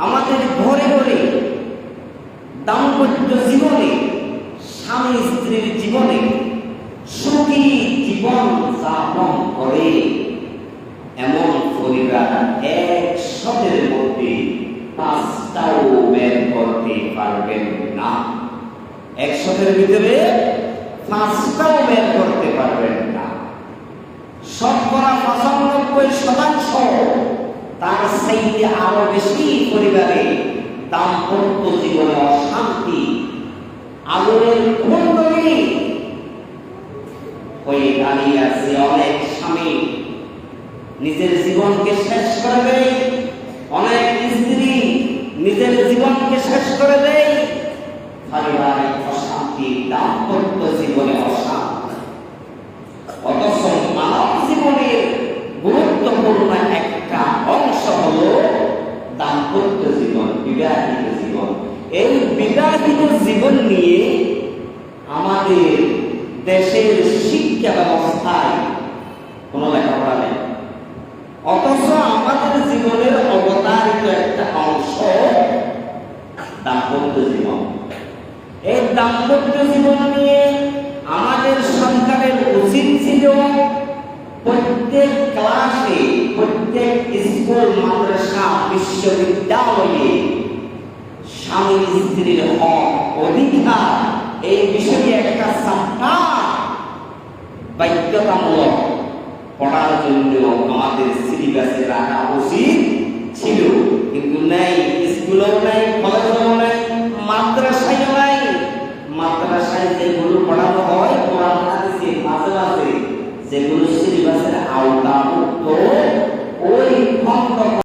আমাদের ঘরে ঘরে দাম্পত্য জীবনে, স্বামী স্ত্রীর জীবনে সুখী জীবন যাপন করে এমন পরিবার 100-এর মধ্যে 5টাও বের করতে পারবেন না। 100-এর ভিতরে 5টাও বের করতে পারবেন না। শতকরা 95% তার চাইতে আরো বেশি পরিবারে দাম্পত্য জীবনে অশান্তি, আগুনের কুণ্ডলী হয়ে দাঁড়িয়ে আছে। অনেক স্বামী নিজের জীবনকে শেষ করে দেয়, অনেক স্ত্রী নিজের জীবনকে শেষ করে দেয়। পারিবারিক অশান্তি, দাম্পত্য জীবনে অশান্তি। অথচ মানব জীবনের গুরুত্বপূর্ণ একটা অংশ হলো দাম্পত্য জীবন, বিবাহিত জীবন। এই বিবাহিত জীবন নিয়ে আমাদের দেশের শিক্ষা ব্যবস্থায় কোনো লেখাপড়া নেই। অথচ আমাদের জীবনের অবতারিত একটা অংশ দাম্পত্য জীবন। এই দাম্পত্য জীবন নিয়ে আমাদের সরকারের উচিত ছিল প্রত্যেক ক্লাসে, প্রত্যেক স্কুল, মাদ্রাসা, বিশ্ববিদ্যালয়ে স্বামী স্ত্রীর হক, অধিকার এই বিষয়ে একটা চ্যাপ্টার বাধ্যতামূলক পড়ার জন্য আমাদের সিলেবাসে রাখা উচিত ছিল, কিন্তু নাই। স্কুলেও নাই, কলেজেও নাই, মাদ্রাসায়ও নাই। মাদ্রাসায় যেগুলো পড়ানো হয় কোরআন হাদিসে মাঝে মাঝে, যেগুলো সিলেবাসের আওতাভুক্ত, ওই খন্ড